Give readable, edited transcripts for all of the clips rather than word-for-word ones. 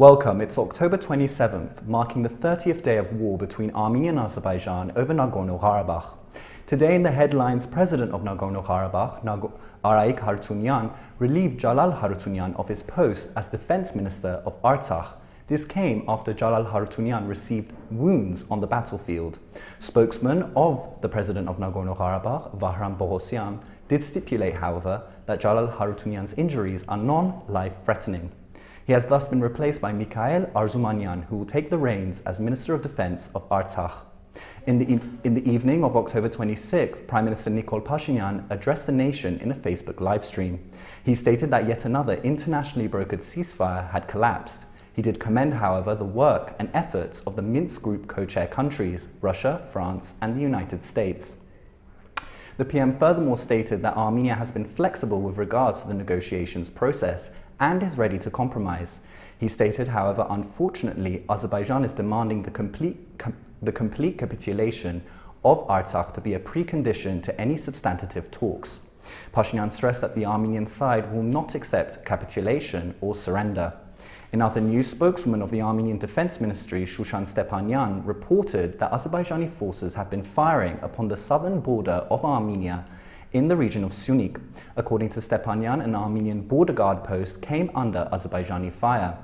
Welcome, it's October 27th, marking the 30th day of war between Armenia and Azerbaijan over Nagorno-Karabakh. Today in the headlines, President of Nagorno-Karabakh, Arayik Harutyunyan, relieved Jalal Harutyunyan of his post as Defense Minister of Artsakh. This came after Jalal Harutyunyan received wounds on the battlefield. Spokesman of the President of Nagorno-Karabakh, Vardan Petrosyan, did stipulate, however, that Jalal Harutyunyan's injuries are non-life-threatening. He has thus been replaced by Mikhail Arzumanyan, who will take the reins as Minister of Defense of Artsakh. In the evening of October 26th, Prime Minister Nikol Pashinyan addressed the nation in a Facebook live stream. He stated that yet another internationally brokered ceasefire had collapsed. He did commend, however, the work and efforts of the Minsk Group co-chair countries, Russia, France, and the United States. The PM furthermore stated that Armenia has been flexible with regards to the negotiations process and is ready to compromise. He stated, however, unfortunately, Azerbaijan is demanding the complete capitulation of Artsakh to be a precondition to any substantive talks. Pashinyan stressed that the Armenian side will not accept capitulation or surrender. In other news, spokeswoman of the Armenian Defense Ministry, Shushan Stepanyan, reported that Azerbaijani forces have been firing upon the southern border of Armenia in the region of Syunik. According to Stepanyan, an Armenian border guard post came under Azerbaijani fire.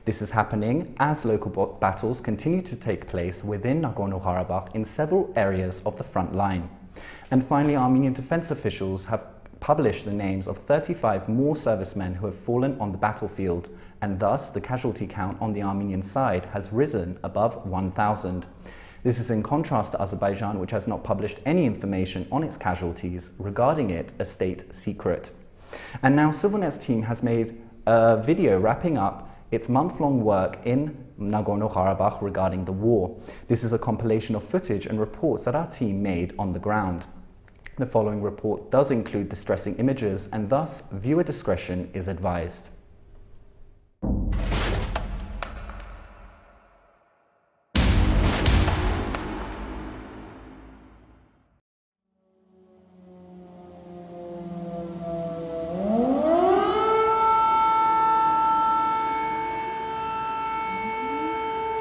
This is happening as local battles continue to take place within Nagorno-Karabakh in several areas of the front line. And finally, Armenian defense officials have published the names of 35 more servicemen who have fallen on the battlefield, and thus the casualty count on the Armenian side has risen above 1,000. This is in contrast to Azerbaijan, which has not published any information on its casualties, regarding it a state secret. And now ＳիվիլNeթ's team has made a video wrapping up its month-long work in Nagorno-Karabakh regarding the war. This is a compilation of footage and reports that our team made on the ground. The following report does include distressing images, and thus viewer discretion is advised.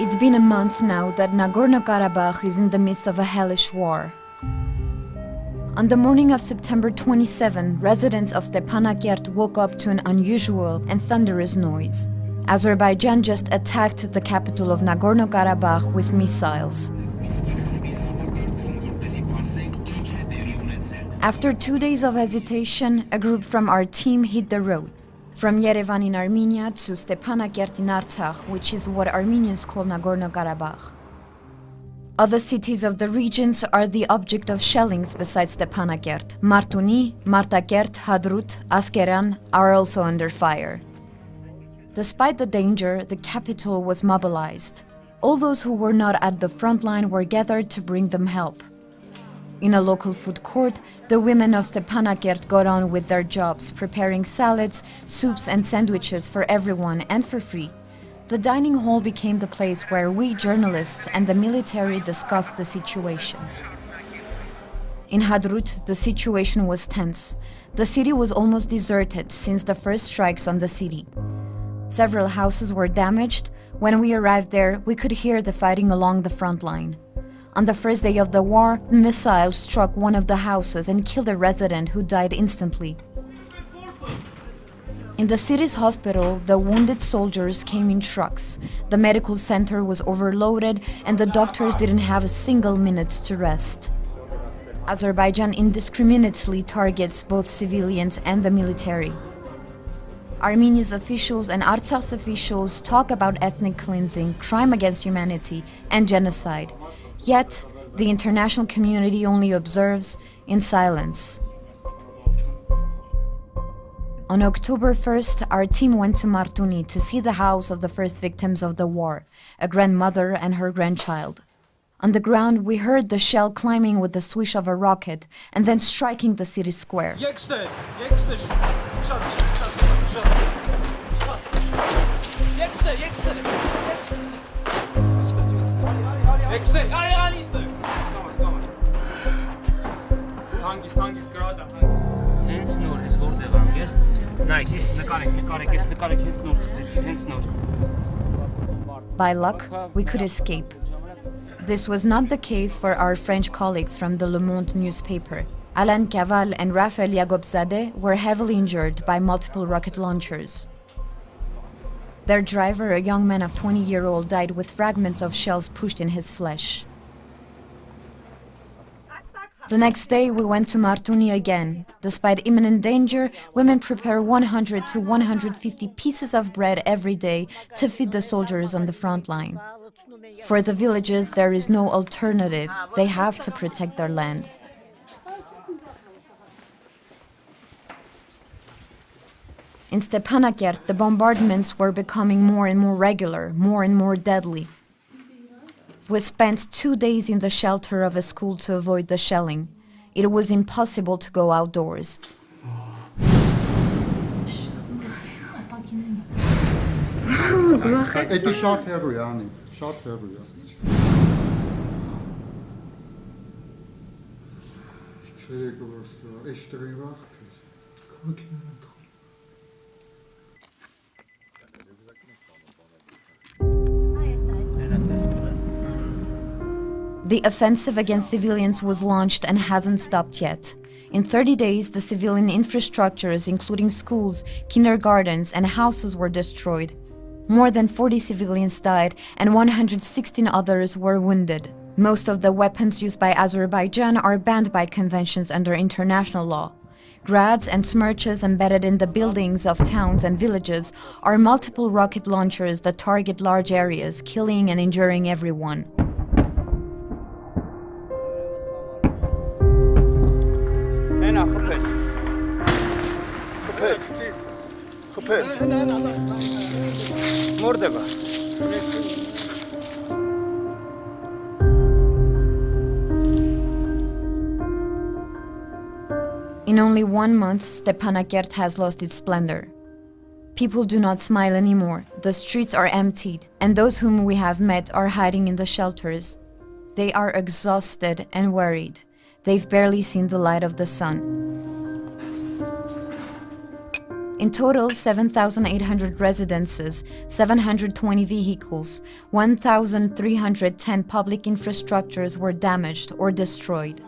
It's been a month now that Nagorno-Karabakh is in the midst of a hellish war. On the morning of September 27, residents of Stepanakert woke up to an unusual and thunderous noise. Azerbaijan just attacked the capital of Nagorno-Karabakh with missiles. After 2 days of hesitation, a group from our team hit the road. From Yerevan in Armenia to Stepanakert in Artsakh, which is what Armenians call Nagorno-Karabakh. Other cities of the regions are the object of shellings besides Stepanakert. Martuni, Martakert, Hadrut, Askeran are also under fire. Despite the danger, the capital was mobilized. All those who were not at the front line were gathered to bring them help. In a local food court, the women of Stepanakert got on with their jobs, preparing salads, soups and sandwiches for everyone and for free. The dining hall became the place where we journalists and the military discussed the situation. In Hadrut, the situation was tense. The city was almost deserted since the first strikes on the city. Several houses were damaged. When we arrived there, we could hear the fighting along the front line. On the first day of the war, a missile struck one of the houses and killed a resident who died instantly. In the city's hospital, the wounded soldiers came in trucks. The medical center was overloaded and the doctors didn't have a single minute to rest. Azerbaijan indiscriminately targets both civilians and the military. Armenia's officials and Artsakh's officials talk about ethnic cleansing, crime against humanity, and genocide. Yet, the international community only observes in silence. On October 1st, our team went to Martuni to see the house of the first victims of the war, a grandmother and her grandchild. On the ground, we heard the shell climbing with the swish of a rocket and then striking the city square. Hենց նոր ես որտեղ անգեր նայք ես նկարեք հենց նոր խփեցի հենց նոր By luck, we could escape. This was not the case for our French colleagues from the Le Monde newspaper. Alain Caval and Raphaël Yagobzadeh were heavily injured by multiple rocket launchers. Their driver, a young man of 20-year-old, died with fragments of shells pushed in his flesh. The next day, we went to Martuni again. Despite imminent danger, women prepare 100 to 150 pieces of bread every day to feed the soldiers on the front line. For the villages, there is no alternative. They have to protect their land. In Stepanakert, the bombardments were becoming more and more regular, more and more deadly. We spent 2 days in the shelter of a school to avoid the shelling. It was impossible to go outdoors. The offensive against civilians was launched and hasn't stopped yet. In 30 days, the civilian infrastructures, including schools, kindergartens, and houses, were destroyed. More than 40 civilians died, and 116 others were wounded. Most of the weapons used by Azerbaijan are banned by conventions under international law. Grads and smerches embedded in the buildings of towns and villages are multiple rocket launchers that target large areas, killing and injuring everyone. In only 1 month, Stepanakert has lost its splendor. People do not smile anymore, the streets are emptied, and those whom we have met are hiding in the shelters. They are exhausted and worried. They've barely seen the light of the sun. In total, 7,800 residences, 720 vehicles, 1,310 public infrastructures were damaged or destroyed.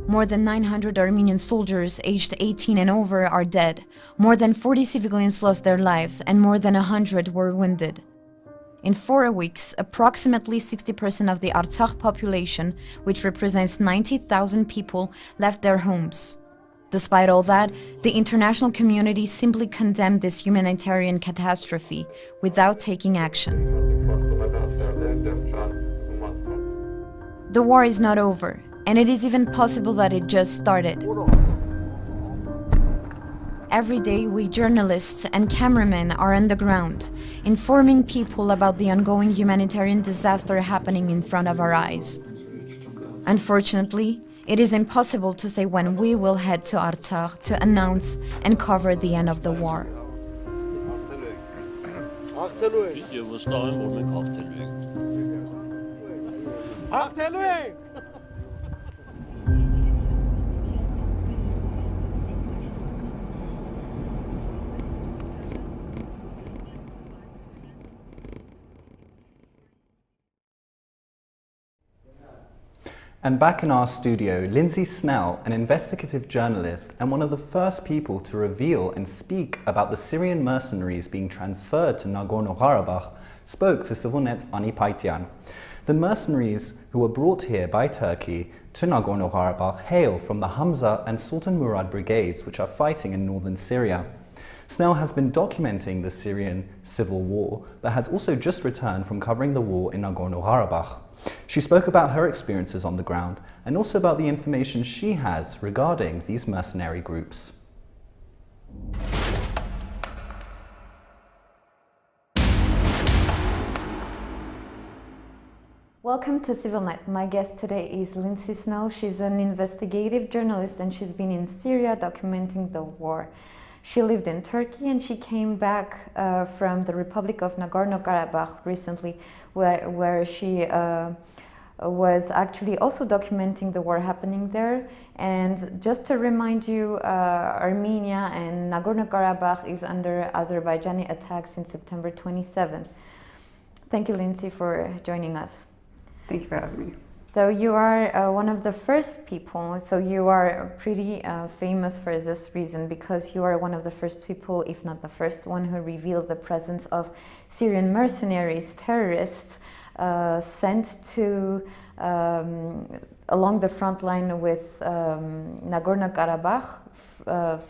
More than 900 Armenian soldiers aged 18 and over are dead. More than 40 civilians lost their lives and more than 100 were wounded. In 4 weeks, approximately 60% of the Artsakh population, which represents 90,000 people, left their homes. Despite all that, the international community simply condemned this humanitarian catastrophe without taking action. The war is not over, and it is even possible that it just started. Every day, we journalists and cameramen are on the ground, informing people about the ongoing humanitarian disaster happening in front of our eyes. Unfortunately, it is impossible to say when we will head to Artsakh to announce and cover the end of the war. And back in our studio, Lindsay Snell, an investigative journalist and one of the first people to reveal and speak about the Syrian mercenaries being transferred to Nagorno-Karabakh, spoke to ＳիվիլՆեթ's Ani Paityan. The mercenaries who were brought here by Turkey to Nagorno-Karabakh hail from the Hamza and Sultan Murad brigades, which are fighting in northern Syria. Snell has been documenting the Syrian civil war, but has also just returned from covering the war in Nagorno-Karabakh. She spoke about her experiences on the ground and also about the information she has regarding these mercenary groups. Welcome to ＳivilNet. My guest today is Lindsay Snell. She's an investigative journalist and she's been in Syria documenting the war. She lived in Turkey and she came back from the Republic of Nagorno-Karabakh recently, where she was actually also documenting the war happening there. And just to remind you, Armenia and Nagorno-Karabakh is under Azerbaijani attack since September 27th. Thank you, Lindsay, for joining us. Thank you for having me. So you are one of the first people, so you are pretty famous for this reason, because you are one of the first people, if not the first one, who revealed the presence of Syrian mercenaries, terrorists, sent to along the front line with Nagorno-Karabakh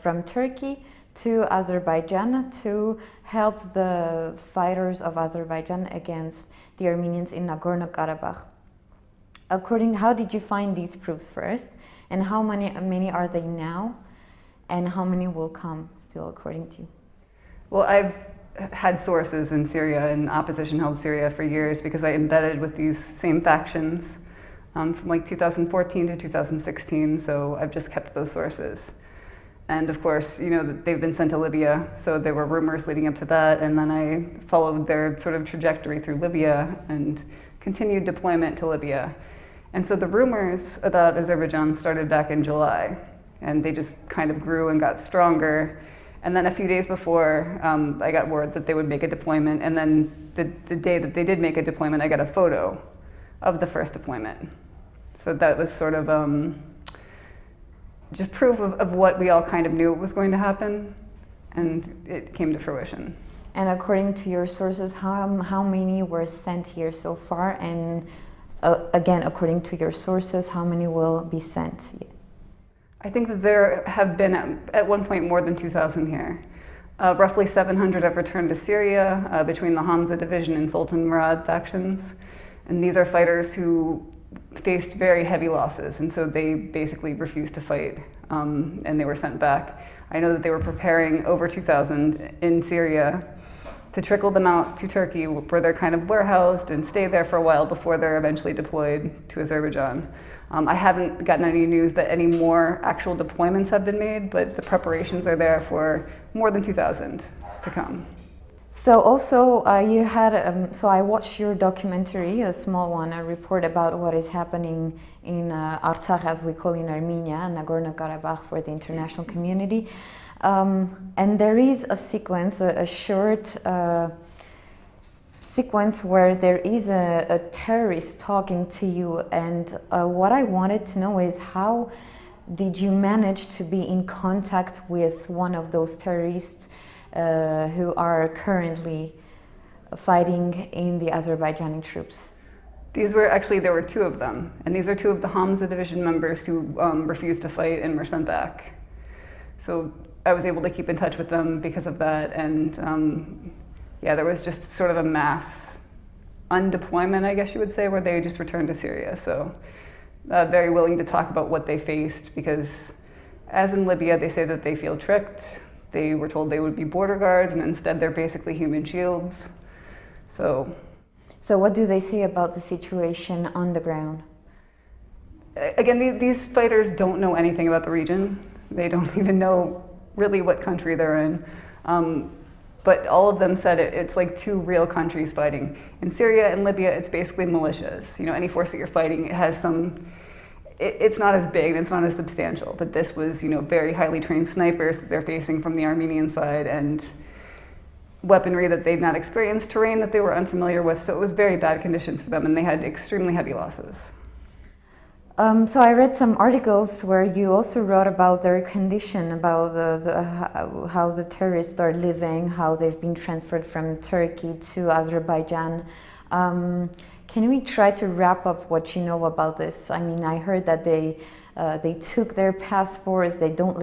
from Turkey to Azerbaijan to help the fighters of Azerbaijan against the Armenians in Nagorno-Karabakh. How did you find these proofs first, and how many are they now, and how many will come still, according to you? Well, I've had sources in Syria, and opposition held Syria for years, because I embedded with these same factions from like 2014 to 2016, so I've just kept those sources. And of course, you know, they've been sent to Libya, so there were rumors leading up to that, and then I followed their sort of trajectory through Libya and continued deployment to Libya. And so the rumors about Azerbaijan started back in July, and they just kind of grew and got stronger. And then a few days before, I got word that they would make a deployment, and then the day that they did make a deployment, I got a photo of the first deployment. So that was sort of just proof of what we all kind of knew was going to happen, and it came to fruition. And according to your sources, how many were sent here so far? And again, according to your sources, how many will be sent? I think that there have been at one point more than 2,000 here. Roughly 700 have returned to Syria between the Hamza division and Sultan Murad factions. And these are fighters who faced very heavy losses, and so they basically refused to fight, and they were sent back. I know that they were preparing over 2,000 in Syria to trickle them out to Turkey, where they're kind of warehoused and stay there for a while before they're eventually deployed to Azerbaijan. I haven't gotten any news that any more actual deployments have been made, but the preparations are there for more than 2,000 to come. So also you had, so I watched your documentary, a small one, a report about what is happening in Artsakh, as we call in Armenia, Nagorno-Karabakh, for the international community. And there is a sequence, a short sequence where there is a terrorist talking to you, and what I wanted to know is, how did you manage to be in contact with one of those terrorists who are currently fighting in the Azerbaijani troops? There were two of them, and these are two of the Hamza division members who refused to fight and were sent back. So I was able to keep in touch with them because of that, and yeah, there was just sort of a mass undeployment, I guess you would say, where they just returned to Syria. So very willing to talk about what they faced, because as in Libya, they say that they feel tricked. They were told they would be border guards, and instead they're basically human shields. So what do they say about the situation on the ground? Again, these fighters don't know anything about the region. They don't even know really what country they're in. But all of them said it's like two real countries fighting. In Syria and Libya, it's basically militias. You know, any force that you're fighting, it has some, it's not as big and it's not as substantial, but this was, you know, very highly trained snipers that they're facing from the Armenian side, and weaponry that they'd not experienced, terrain that they were unfamiliar with, so it was very bad conditions for them, and they had extremely heavy losses. So I read some articles where you also wrote about their condition, about how the terrorists are living, how they've been transferred from Turkey to Azerbaijan. Can we try to wrap up what you know about this? I mean, I heard that they took their passports, they don't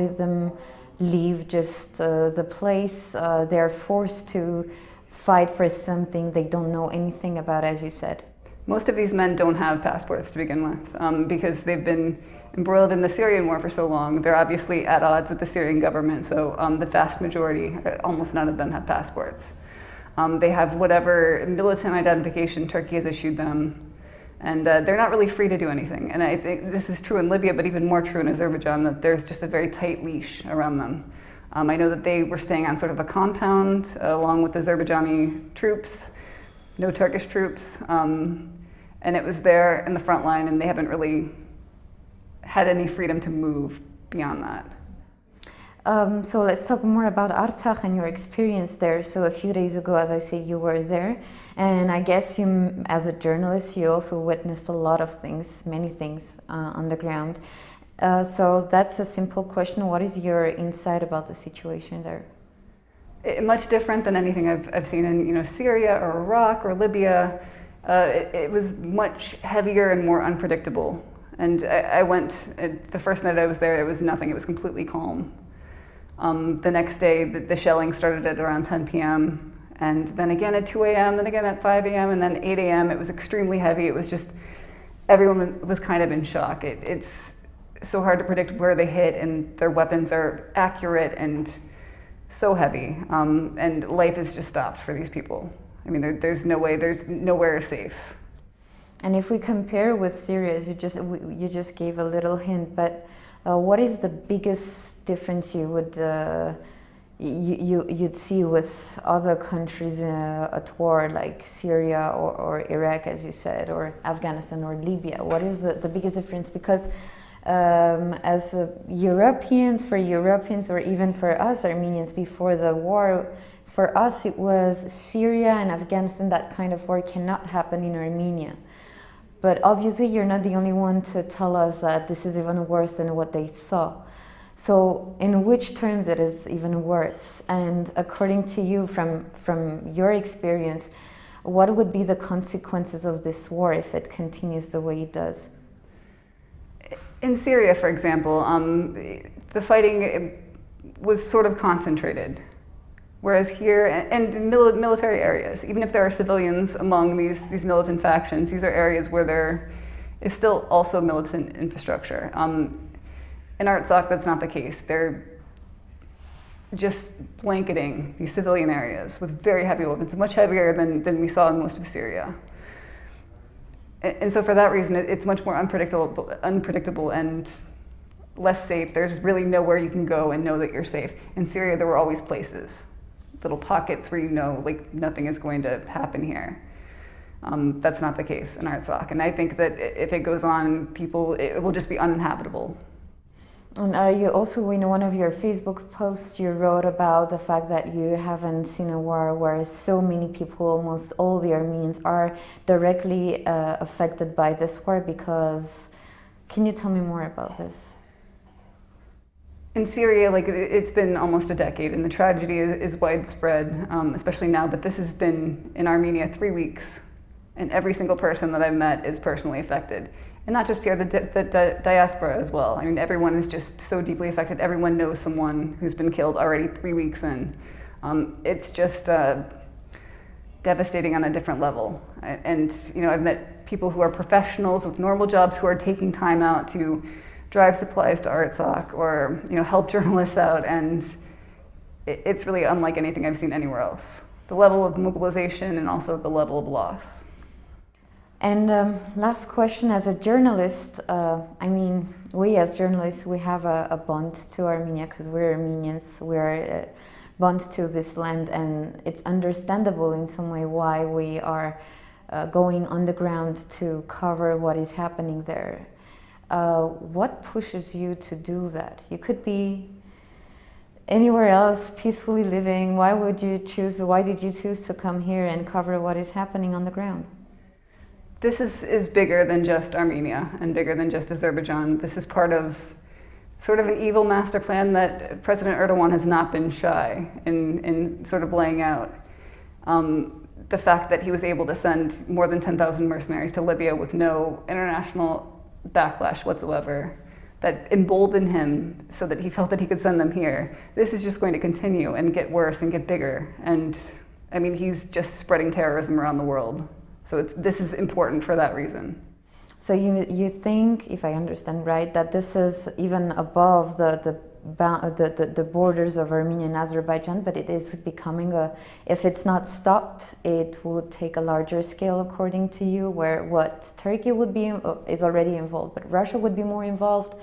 leave just the place. They're forced to fight for something they don't know anything about, as you said. Most of these men don't have passports to begin with, because they've been embroiled in the Syrian war for so long. They're obviously at odds with the Syrian government, so the vast majority, almost none of them, have passports. They have whatever militant identification Turkey has issued them, and they're not really free to do anything. And I think this is true in Libya, but even more true in Azerbaijan, that there's just a very tight leash around them. I know that they were staying on sort of a compound along with Azerbaijani troops, no Turkish troops. And it was there in the front line, and they haven't really had any freedom to move beyond that. So let's talk more about Artsakh and your experience there. So a few days ago, as I say, you were there, and I guess you, as a journalist, you also witnessed a lot of things, many things on the ground. So that's a simple question. What is your insight about the situation there? Much different than anything I've seen in Syria or Iraq or Libya. It was much heavier and more unpredictable. And I went, the first night I was there, it was nothing, it was completely calm. The next day, the shelling started at around 10 p.m. and then again at 2 a.m., then again at 5 a.m., and then 8 a.m. It was extremely heavy. It was just, everyone was kind of in shock. It's so hard to predict where they hit, and their weapons are accurate and so heavy. And life is just stopped for these people. I mean, there's nowhere safe. And if we compare with Syria, you just gave a little hint, but what is the biggest difference you would you'd see with other countries at war, like Syria or Iraq, as you said, or Afghanistan or Libya? What is the biggest difference? Because as Europeans, for Europeans, or even for us Armenians before the war, for us it was Syria and Afghanistan. That kind of war cannot happen in Armenia. But obviously you're not the only one to tell us that this is even worse than what they saw. So in which terms it is even worse? And according to you, from your experience, what would be the consequences of this war if it continues the way it does? In Syria, for example, the fighting was sort of concentrated. Whereas here, and in military areas, even if there are civilians among these militant factions, these are areas where there is still also militant infrastructure. In Artsakh, that's not the case. They're just blanketing these civilian areas with very heavy weapons, much heavier than we saw in most of Syria. And so for that reason, it's much more unpredictable and less safe. There's really nowhere you can go and know that you're safe. In Syria, there were always places, little pockets where you know, like, nothing is going to happen here. That's not the case in Artsakh. And I think that if it goes on, it will just be uninhabitable. And you also, in one of your Facebook posts, you wrote about the fact that you haven't seen a war where so many people, almost all the Armenians, are directly affected by this war. Because, can you tell me more about this? In Syria, it's been almost a decade, and the tragedy is widespread, especially now. But this has been in Armenia 3 weeks, and every single person that I've met is personally affected. And not just here, the diaspora as well. I mean, everyone is just so deeply affected. Everyone knows someone who's been killed already 3 weeks in. It's just devastating on a different level. And I've met people who are professionals with normal jobs who are taking time out to drive supplies to Artsakh or help journalists out, and it's really unlike anything I've seen anywhere else. The level of mobilization and also the level of loss. And last question, as a journalist, I mean, we as journalists, we have a bond to Armenia because we're Armenians, we're bond to this land, and it's understandable in some way why we are going on the ground to cover what is happening there. What pushes you to do that? You could be anywhere else peacefully living. Why did you choose to come here and cover what is happening on the ground? This is bigger than just Armenia and bigger than just Azerbaijan. This is part of sort of an evil master plan that President Erdogan has not been shy in sort of laying out. The fact that he was able to send more than 10,000 mercenaries to Libya with no international backlash whatsoever, that emboldened him so that he felt that he could send them here. This is just going to continue and get worse and get bigger. And I mean, he's just spreading terrorism around the world. So this is important for that reason. So you think, if I understand right, that this is even above the borders of Armenia and Azerbaijan, but it is becoming if it's not stopped, it would take a larger scale, according to you, where what Turkey is already involved, but Russia would be more involved,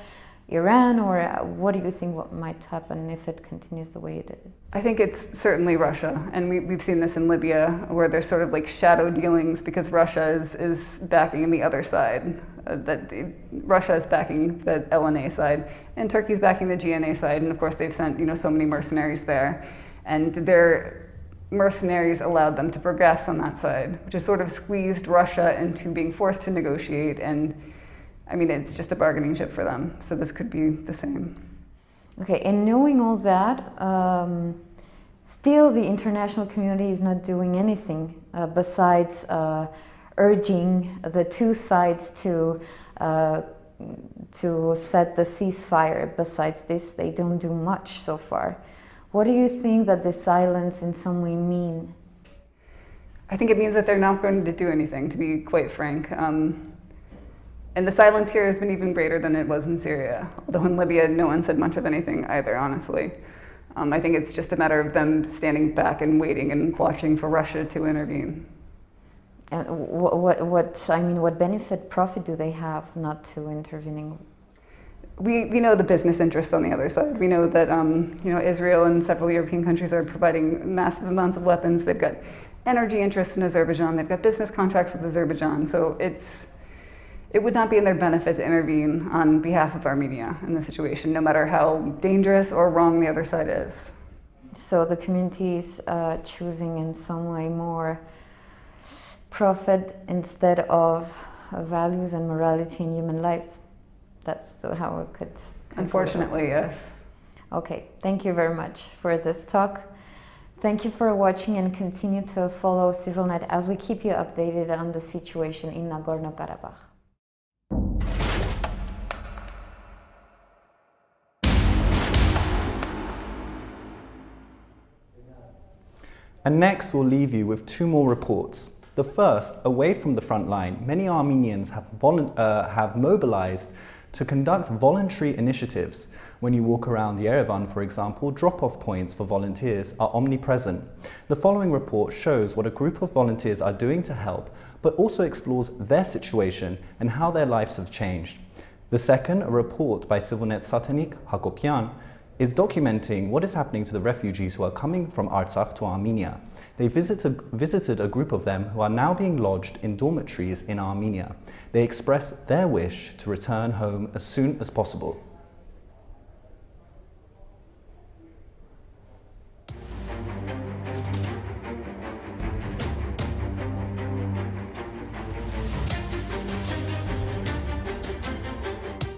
Iran, or what do you think what might happen if it continues the way it is? I think it's certainly Russia, and we've seen this in Libya, where there's sort of like shadow dealings because Russia is backing the other side. Russia is backing the LNA side, and Turkey's backing the GNA side, and of course they've sent so many mercenaries there, and their mercenaries allowed them to progress on that side, which has sort of squeezed Russia into being forced to negotiate, and I mean it's just a bargaining chip for them. So this could be the same. Okay, and knowing all that, still the international community is not doing anything besides urging the two sides to set the ceasefire. Besides this, they don't do much so far. What do you think that the silence in some way mean? I think it means that they're not going to do anything, to be quite frank. And the silence here has been even greater than it was in Syria. Although in Libya, no one said much of anything either, honestly. I think it's just a matter of them standing back and waiting and watching for Russia to intervene. And what benefit, profit do they have not to intervening? We know the business interest on the other side. We know that Israel and several European countries are providing massive amounts of weapons. They've got energy interests in Azerbaijan. They've got business contracts with Azerbaijan. So it would not be in their benefit to intervene on behalf of Armenia in the situation, no matter how dangerous or wrong the other side is. So the community is choosing in some way more profit instead of values and morality in human lives. That's how it could. Unfortunately, yes. Okay, thank you very much for this talk. Thank you for watching, and continue to follow CivilNet as we keep you updated on the situation in Nagorno-Karabakh. And next, we'll leave you with two more reports. The first, away from the front line, many Armenians have mobilized to conduct voluntary initiatives. When you walk around Yerevan, for example, drop-off points for volunteers are omnipresent. The following report shows what a group of volunteers are doing to help, but also explores their situation and how their lives have changed. The second, a report by CivilNet Satanik Hakopian, is documenting what is happening to the refugees who are coming from Artsakh to Armenia. They visited a group of them who are now being lodged in dormitories in Armenia. They expressed their wish to return home as soon as possible.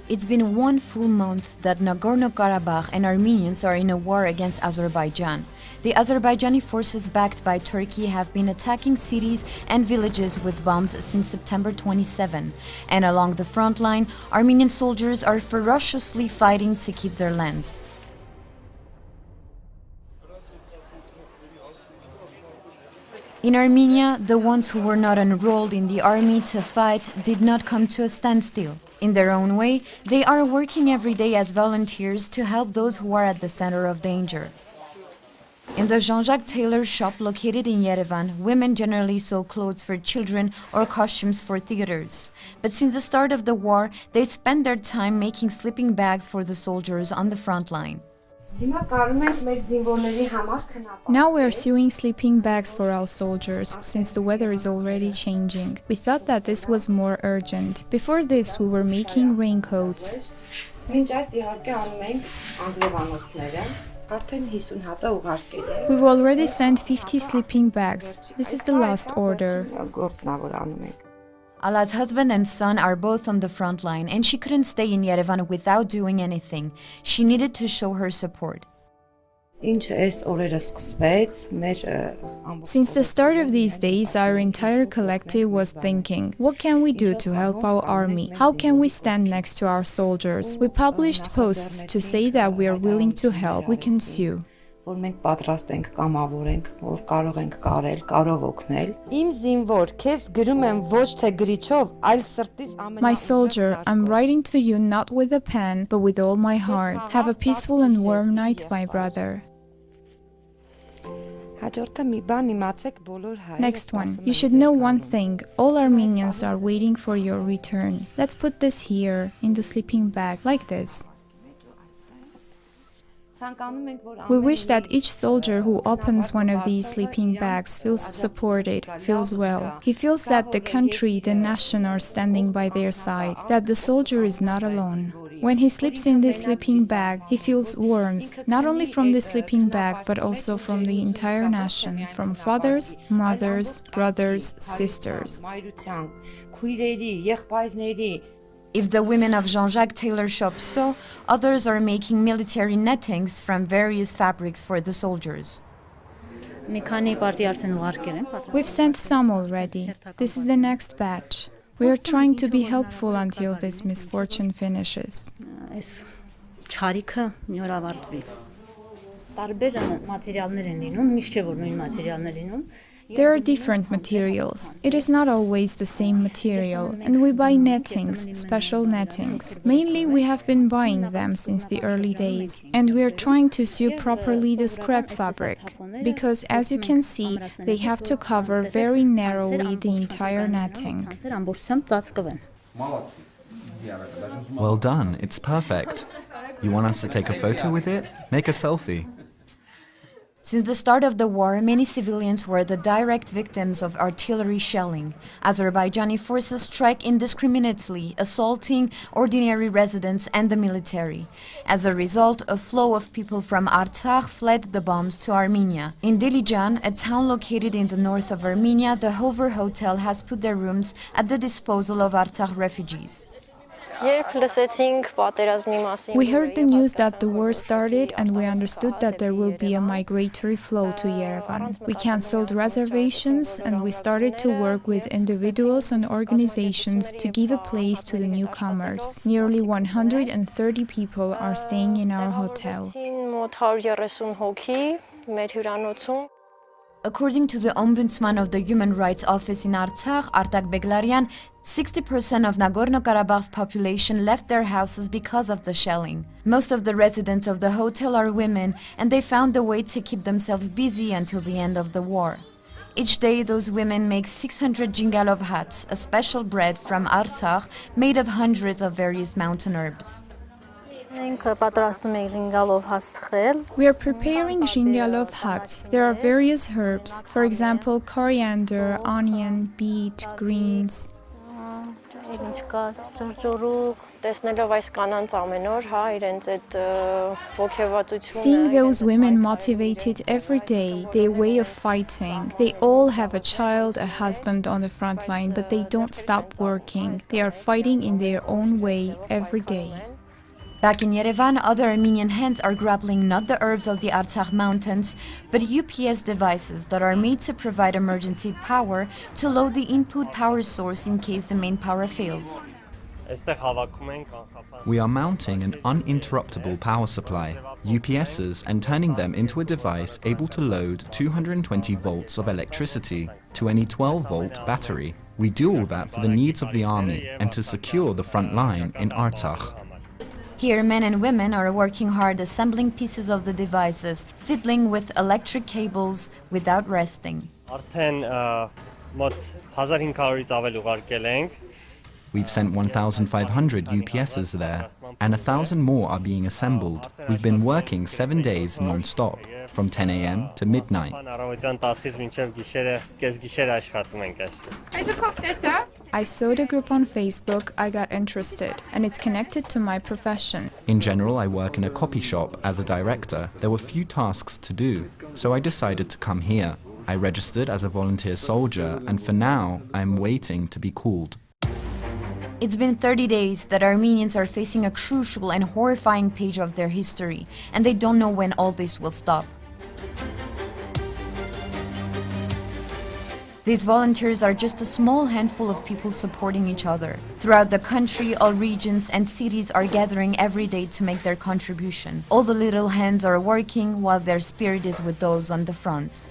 It's been 1 full month that Nagorno-Karabakh and Armenians are in a war against Azerbaijan. The Azerbaijani forces backed by Turkey have been attacking cities and villages with bombs since September 27. And along the front line, Armenian soldiers are ferociously fighting to keep their lands. In Armenia, the ones who were not enrolled in the army to fight did not come to a standstill. In their own way, they are working every day as volunteers to help those who are at the center of danger. In the Jean-Jacques Taylor shop located in Yerevan, women generally sew clothes for children or costumes for theaters. But since the start of the war, they spend their time making sleeping bags for the soldiers on the front line. Now we are sewing sleeping bags for our soldiers, since the weather is already changing. We thought that this was more urgent. Before this, we were making raincoats. We've already sent 50 sleeping bags. This is the last order. Ala's husband and son are both on the front line, and she couldn't stay in Yerevan without doing anything. She needed to show her support. Since the start of these days, our entire collective was thinking, what can we do to help our army? How can we stand next to our soldiers? We published posts to say that we are willing to help, we can sue. My soldier, I'm writing to you not with a pen, but with all my heart. Have a peaceful and warm night, my brother. Next one. You should know one thing. All Armenians are waiting for your return. Let's put this here, in the sleeping bag, like this. We wish that each soldier who opens one of these sleeping bags feels supported, feels well. He feels that the country, the nation are standing by their side, that the soldier is not alone. When he sleeps in this sleeping bag, he feels warmth, not only from the sleeping bag, but also from the entire nation, from fathers, mothers, brothers, sisters. If the women of Jean-Jacques Taylor shop sew, others are making military nettings from various fabrics for the soldiers. We've sent some already. This is the next batch. We are trying to be helpful until this misfortune finishes. There are different materials. It is not always the same material, and we buy nettings, special nettings. Mainly we have been buying them since the early days, and we are trying to sew properly the scrap fabric, because as you can see, they have to cover very narrowly the entire netting. Well done, it's perfect. You want us to take a photo with it? Make a selfie. Since the start of the war, many civilians were the direct victims of artillery shelling. Azerbaijani forces strike indiscriminately, assaulting ordinary residents and the military. As a result, a flow of people from Artsakh fled the bombs to Armenia. In Dilijan, a town located in the north of Armenia, the Hover Hotel has put their rooms at the disposal of Artsakh refugees. We heard the news that the war started and we understood that there will be a migratory flow to Yerevan. We cancelled reservations and we started to work with individuals and organizations to give a place to the newcomers. Nearly 130 people are staying in our hotel. According to the Ombudsman of the Human Rights Office in Artsakh, Artak Beglarian, 60% of Nagorno-Karabakh's population left their houses because of the shelling. Most of the residents of the hotel are women, and they found a way to keep themselves busy until the end of the war. Each day, those women make 600 jingalov hats, a special bread from Artsakh made of hundreds of various mountain herbs. We are preparing jingalov huts. There are various herbs, for example, coriander, onion, beet, greens. Seeing those women motivated every day, their way of fighting. They all have a child, a husband on the front line, but they don't stop working. They are fighting in their own way every day. Back in Yerevan, other Armenian hands are grappling not the herbs of the Artsakh mountains, but UPS devices that are made to provide emergency power to load the input power source in case the main power fails. We are mounting an uninterruptible power supply, UPSs, and turning them into a device able to load 220 volts of electricity to any 12-volt battery. We do all that for the needs of the army and to secure the front line in Artsakh. Here, men and women are working hard assembling pieces of the devices, fiddling with electric cables without resting. We've sent 1,500 UPSs there, and 1,000 more are being assembled. We've been working 7 days non-stop, from 10 a.m. to midnight. I saw the group on Facebook, I got interested, and it's connected to my profession. In general, I work in a copy shop as a director. There were few tasks to do, so I decided to come here. I registered as a volunteer soldier, and for now, I am waiting to be called. It's been 30 days that Armenians are facing a crucial and horrifying page of their history, and they don't know when all this will stop. These volunteers are just a small handful of people supporting each other. Throughout the country, all regions and cities are gathering every day to make their contribution. All the little hands are working while their spirit is with those on the front.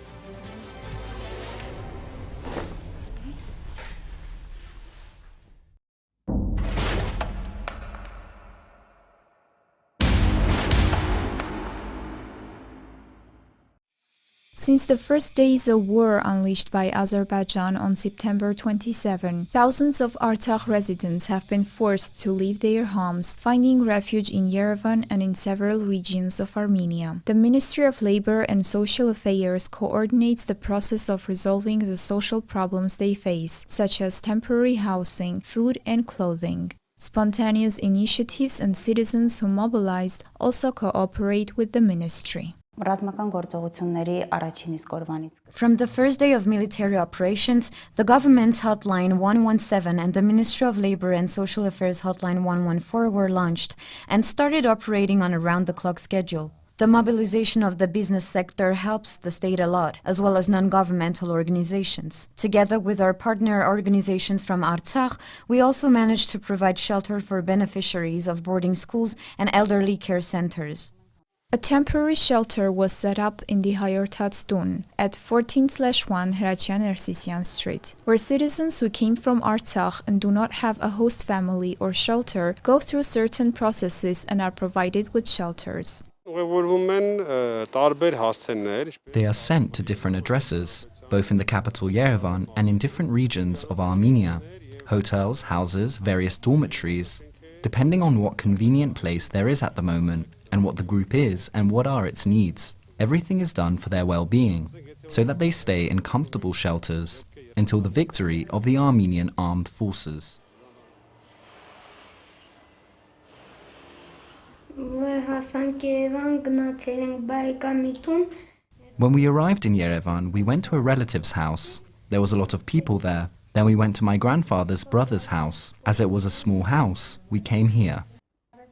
Since the first days of war unleashed by Azerbaijan on September 27, thousands of Artsakh residents have been forced to leave their homes, finding refuge in Yerevan and in several regions of Armenia. The Ministry of Labor and Social Affairs coordinates the process of resolving the social problems they face, such as temporary housing, food and clothing. Spontaneous initiatives and citizens who mobilized also cooperate with the ministry. From the first day of military operations, the government's hotline 117 and the Ministry of Labor and Social Affairs hotline 114 were launched and started operating on a round-the-clock schedule. The mobilization of the business sector helps the state a lot, as well as non-governmental organizations. Together with our partner organizations from Artsakh, we also managed to provide shelter for beneficiaries of boarding schools and elderly care centers. A temporary shelter was set up in the Hayartats Dun at 14/1 Hrachian Ersisyan Street, where citizens who came from Artsakh and do not have a host family or shelter go through certain processes and are provided with shelters. They are sent to different addresses, both in the capital Yerevan and in different regions of Armenia. Hotels, houses, various dormitories, depending on what convenient place there is at the moment, and what the group is and what are its needs. Everything is done for their well-being, so that they stay in comfortable shelters until the victory of the Armenian armed forces. When we arrived in Yerevan, we went to a relative's house. There was a lot of people there. Then we went to my grandfather's brother's house. As it was a small house, we came here.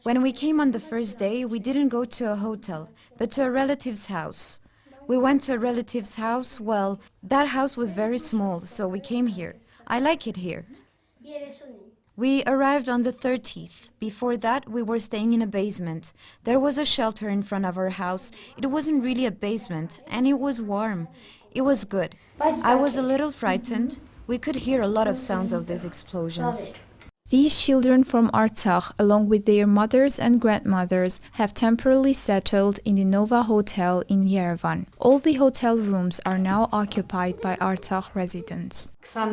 When we came on the first day, we didn't go to a hotel, but to a relative's house. We went to a relative's house. Well, that house was very small, so we came here. I like it here. We arrived on the 30th. Before that, we were staying in a basement. There was a shelter in front of our house. It wasn't really a basement, and it was warm. It was good. I was a little frightened. We could hear a lot of sounds of these explosions. These children from Artsakh, along with their mothers and grandmothers, have temporarily settled in the Nova Hotel in Yerevan. All the hotel rooms are now occupied by Artsakh residents. On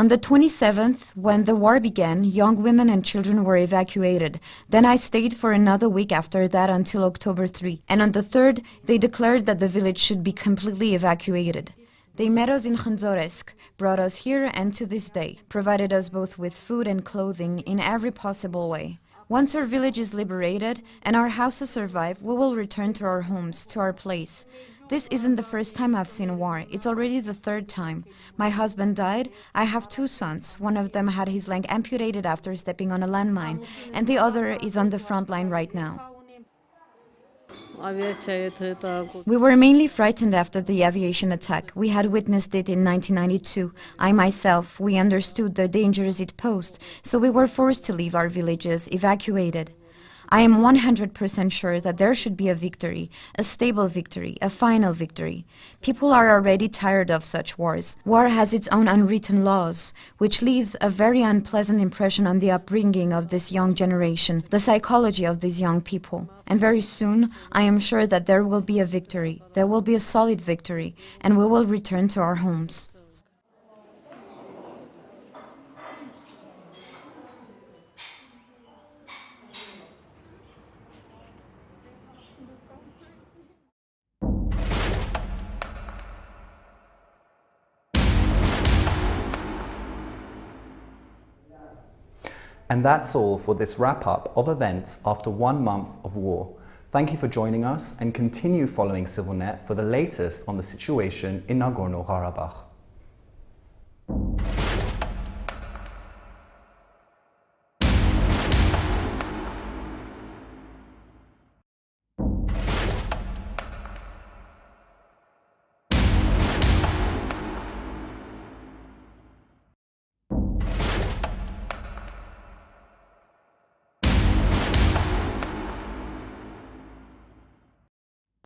the 27th, when the war began, young women and children were evacuated. Then I stayed for another week after that until October 3. And on the 3rd, they declared that the village should be completely evacuated. They met us in Khanzoresk, brought us here and to this day, provided us both with food and clothing in every possible way. Once our village is liberated and our houses survive, we will return to our homes, to our place. This isn't the first time I've seen war, it's already the 3rd time. My husband died, I have 2 sons. One of them had his leg amputated after stepping on a landmine, and the other is on the front line right now. We were mainly frightened after the aviation attack. We had witnessed it in 1992. I myself, we understood the dangers it posed, so we were forced to leave our villages, evacuated. I am 100% sure that there should be a victory, a stable victory, a final victory. People are already tired of such wars. War has its own unwritten laws, which leaves a very unpleasant impression on the upbringing of this young generation, the psychology of these young people. And very soon, I am sure that there will be a victory, there will be a solid victory, and we will return to our homes. And that's all for this wrap-up of events after 1 month of war. Thank you for joining us and continue following CivilNet for the latest on the situation in Nagorno-Karabakh.